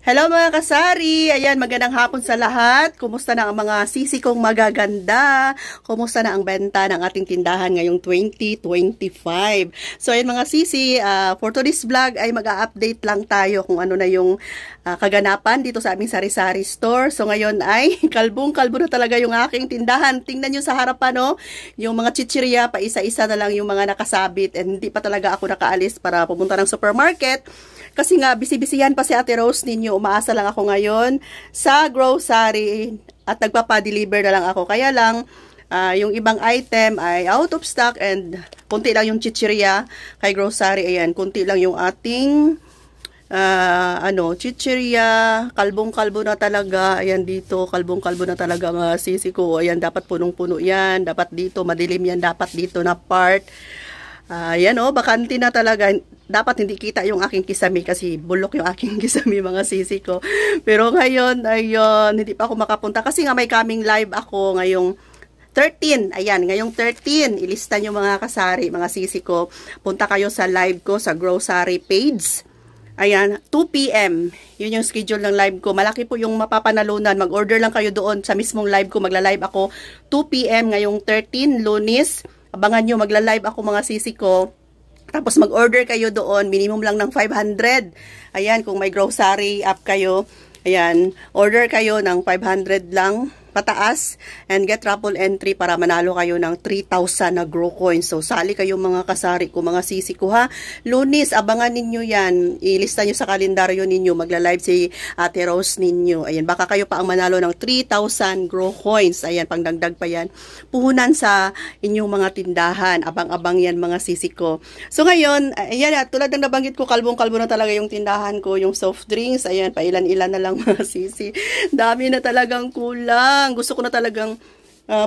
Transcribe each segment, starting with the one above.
Hello mga kasari! Ayan, magandang hapon sa lahat. Kumusta na ang mga sisi kong magaganda? Kumusta na ang benta ng ating tindahan ngayong 2025? So ayan mga sisi, for today's vlog ay mag-a-update lang tayo kung ano na yung kaganapan dito sa aming sari-sari store. So ngayon ay kalbong-kalbo na talaga yung aking tindahan. Tingnan nyo sa harapan, no? Yung mga chichirya, pa isa-isa na lang yung mga nakasabit and hindi pa talaga ako nakaalis para pumunta ng supermarket. Kasi nga, bisi-bisihan pa si Ate Rose ninyo. Umaasa lang ako ngayon sa grocery at nagpapa-deliver na lang ako. Kaya lang, yung ibang item ay out of stock and kunti lang yung chichirya kay grocery. Ayan, kunti lang yung ating chichirya. Kalbong-kalbo na talaga. Ayan dito, kalbong-kalbo na talaga mga sisi ko. Ayan, dapat punong-puno yan. Dapat dito, madilim yan. Dapat dito na part. Yan bakante na talaga. Dapat hindi kita yung aking kisame kasi bulok yung aking kisame mga sisi ko. Pero ngayon, ayun, hindi pa ako makapunta kasi nga may coming live ako ngayong 13. Ayan, ngayong 13. Ilista nyo mga kasari, mga sisi ko. Punta kayo sa live ko sa grocery page. Ayan, 2 PM. Yun yung schedule ng live ko. Malaki po yung mapapanalunan. Mag-order lang kayo doon sa mismong live ko. Magla-live ako 2 PM ngayong 13, Lunes. Abangan nyo, magla-live ako mga sisi ko. Tapos mag-order kayo doon, minimum lang ng 500. Ayan, kung may grocery app kayo, ayan, order kayo ng 500 lang pataas and get raffle entry para manalo kayo ng 3,000 na grow coins. So, sali kayo mga kasari ko, mga sisi ko ha. Lunes, abangan ninyo yan. Ilista nyo sa kalendaryo ninyo. Magla-live si Ate Rose ninyo. Ayan, baka kayo pa ang manalo ng 3,000 grow coins. Ayan, pangdagdag pa yan. Puhunan sa inyong mga tindahan. Abang-abang yan mga sisi ko. So, ngayon, ayan, tulad ng nabanggit ko, kalbong-kalbo na talaga yung tindahan ko. Yung soft drinks, ayan, pailan-ilan na lang mga sisi. Dami na talagang kulang. Gusto ko na talagang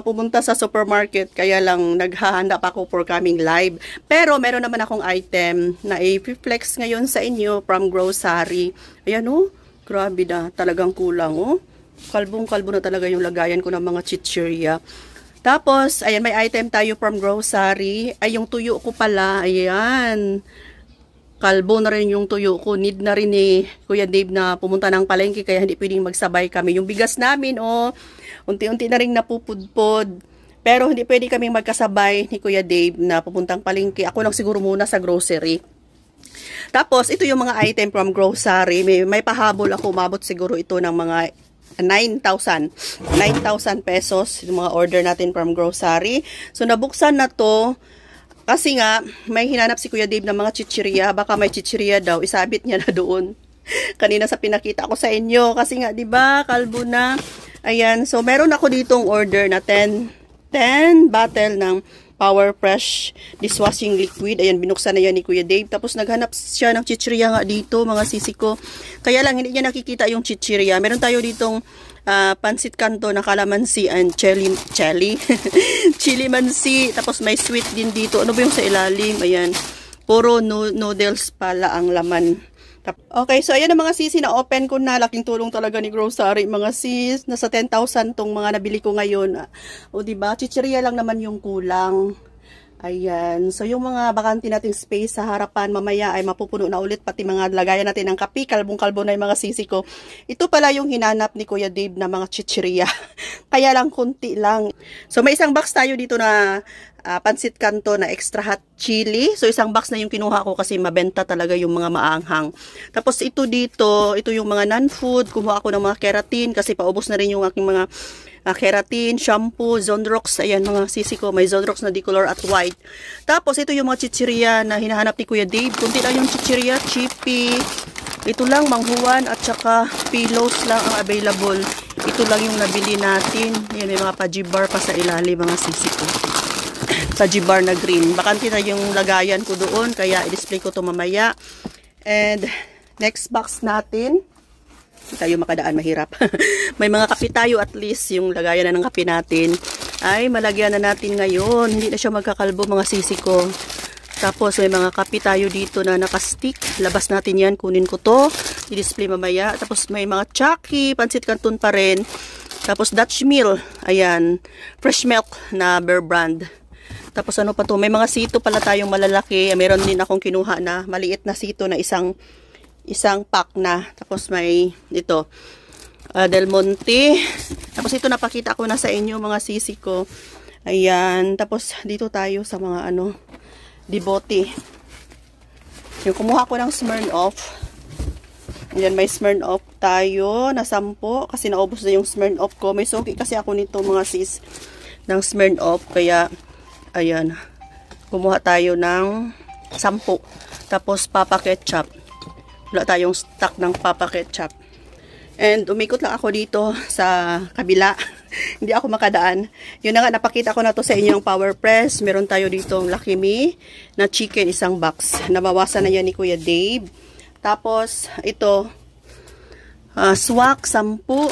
pumunta sa supermarket, kaya lang naghahanda pa ako for coming live. Pero meron naman akong item na i-flex ngayon sa inyo from grocery. Ayan grabe na, talagang kulang Kalbong-kalbo na talaga yung lagayan ko ng mga chichirya. Tapos, ayan, may item tayo from grocery. Ay, yung tuyo ko pala, ayan. Kalbo na rin yung tuyo ko. Need na rin ni Kuya Dave na pumunta ng palengke kaya hindi pwedeng magsabay kami. Yung bigas namin, unti-unti na rin napupudpod. Pero hindi pwede kaming magkasabay ni Kuya Dave na pupuntang palengke. Ako lang siguro muna sa grocery. Tapos, ito yung mga item from grocery. May pahabol ako. Umabot siguro ito ng mga 9,000 pesos. Yung mga order natin from grocery. So, nabuksan na to. Kasi nga, may hinanap si Kuya Dave ng mga chichirya. Baka may chichirya daw. Isabit niya na doon. Kanina sa pinakita ko sa inyo. Kasi nga, di ba kalbo na. Ayan. So, meron ako ditong order na 10 bottle ng Power Fresh dishwashing liquid. Ayan, binuksan na yan ni Kuya Dave. Tapos, naghanap siya ng chichirya nga dito, mga sisi ko. Kaya lang, hindi niya nakikita yung chichirya. Meron tayo ditong pansit kanto na calamansi and chili mansi, tapos may sweet din dito. Ano ba yung sa ilalim? Ayan, puro noodles pala ang laman. Okay, so ayan ang mga sisi na open ko na. Laking tulong talaga ni grocery mga sis. Nasa 10,000 tong mga nabili ko ngayon. O diba, chichirya lang naman yung kulang. Ayan. So, yung mga bakante nating space sa harapan, mamaya ay mapupuno na ulit. Pati mga lagayan natin ng kape. Kalbong-kalbo na yung mga sisi ko. Ito pala yung hinanap ni Kuya Dave na mga chichirya. Kaya lang, kunti lang. So, may isang box tayo dito na pansit kanto na extra hot chili. So, isang box na yung kinuha ko kasi mabenta talaga yung mga maanghang. Tapos, ito dito, ito yung mga non-food. Kumuha ako ng mga keratin kasi paubos na rin yung aking mga keratin, shampoo, Zonrox. Ayan mga sisi ko, may Zonrox na decolor at white. Tapos ito yung mga chichirya na hinahanap ni Kuya Dave. Kunti lang yung chichirya, chippy. Ito lang, manghuwan at saka pillows lang ang available. Ito lang yung nabili natin. Ayan, may mga pajibar pa sa ilalim mga sisi ko. Pajibar na green. Bakante na yung lagayan ko doon, kaya i-display ko to mamaya. And next box natin. Hindi tayo makadaan, mahirap. May mga kape tayo, at least yung lagayan na ng kape natin ay malagyan na natin ngayon. Hindi na siya magkakalbo mga sisi ko. Tapos may mga kape tayo dito na nakastick. Labas natin yan, kunin ko to, i-display mamaya. Tapos may mga Chucky, pansit canton pa rin. Tapos Dutch Mill, ayan, fresh milk na Bear Brand. Tapos ano pa to, may mga sito pala tayong malalaki. Meron din akong kinuha na maliit na sito na isang isang pack na. Tapos may ito, Del Monte. Tapos ito napakita ko na sa inyo mga sisi ko. Ayan. Tapos dito tayo sa mga ano, Dibote. Yung kumuha ko ng Smirnoff. Ayan, may Smirnoff tayo na 10 kasi naubos na yung Smirnoff ko. May suki kasi ako nito mga sis ng Smirnoff. Kaya, ayan, kumuha tayo ng 10. Tapos Papa Ketchup. Wala tayong stock ng Papa Ketchup. And umikot lang ako dito sa kabila. Hindi ako makadaan. Yun na nga, napakita ko na to sa inyo yung Power Press. Meron tayo dito Lucky Me na chicken, isang box. Nabawasan na yan ni Kuya Dave. Tapos, ito, swak, 10 ba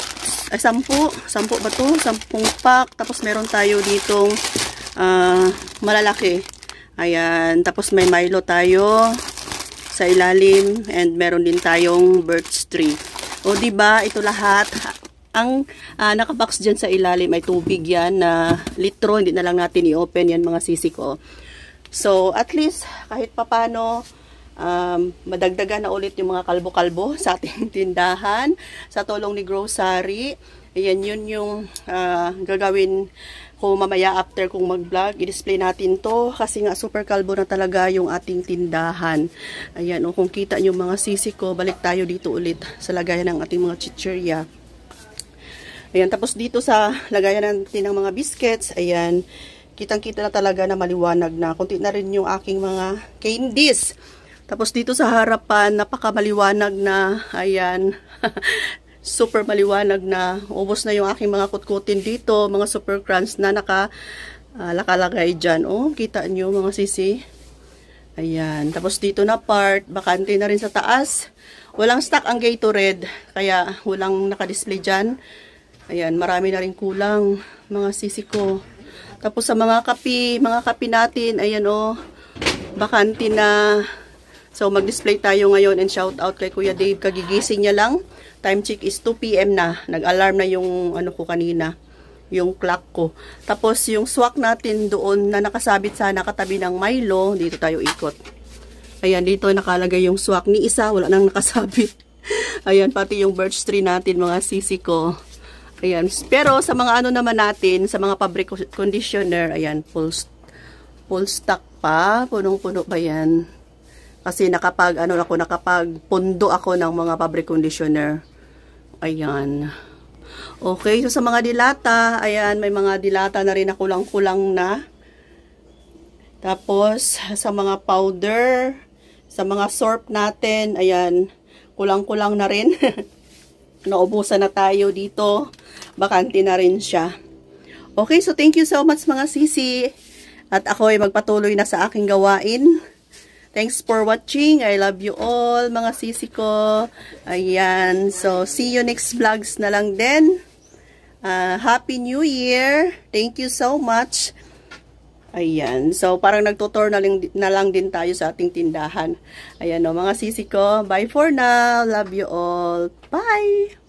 to? 10 pack. Tapos, meron tayo ditong malalaki. Ayan. Tapos, may Milo tayo sa ilalim. And, meron din tayong birch tree. O, diba? Ito lahat. Ang nakabox dyan sa ilalim ay tubig yan na litro. Hindi na lang natin i-open yan mga sisi ko. So, at least, kahit papano, madagdagan na ulit yung mga kalbo-kalbo sa ating tindahan sa tulong ni grocery. Ayan, yun yung gagawin ko mamaya after kong mag-vlog. I-display natin to kasi nga super kalbo na talaga yung ating tindahan. Ayan, kung kita nyo mga sisi ko, balik tayo dito ulit sa lagayan ng ating mga chichirya. Ayan, tapos dito sa lagayan natin ng mga biscuits, ayan, kitang-kita na talaga na maliwanag na. Kunti na rin yung aking mga candies. Tapos dito sa harapan, napakamaliwanag na, ayan, super maliwanag na. Ubos na yung aking mga kutkutin dito, mga super crunch na nakalagay dyan. Oh, kita nyo mga sisi. Ayan, tapos dito na part, bakante na rin sa taas. Walang stock ang Gatorade, kaya walang nakadisplay dyan. Ayan, marami na rin kulang, mga sisi ko. Tapos sa mga kape natin, ayan oh, bakante na. So, mag-display tayo ngayon and shout out kay Kuya Dave. Kagigising niya lang. Time check is 2 PM na. Nag-alarm na yung ano ko kanina. Yung clock ko. Tapos, yung swak natin doon na nakasabit sa nakatabi ng Milo, dito tayo ikot. Ayan, dito nakalagay yung swak. Ni isa, wala nang nakasabit. Ayan, pati yung birch tree natin, mga sisi ko. Ayan. Pero, sa mga ano naman natin, sa mga fabric conditioner, ayan, full stock pa. Punong-puno ba yan? Kasi nakapagpundo ako ng mga fabric conditioner. Ayan. Okay, so sa mga dilata, ayan, may mga dilata na rin na kulang-kulang na. Tapos, sa mga powder, sa mga sorb natin, ayan, kulang-kulang na rin. Naubusan na tayo dito. Bakante na rin siya. Okay, so thank you so much mga sisi. At ako ay magpatuloy na sa aking gawain. Thanks for watching. I love you all, mga sisi ko. Ayan. So, see you next vlogs na lang din. Happy New Year. Thank you so much. Ayan. So, parang nagtutor na lang din tayo sa ating tindahan. Ayan o, mga sisi ko. Bye for now. Love you all. Bye!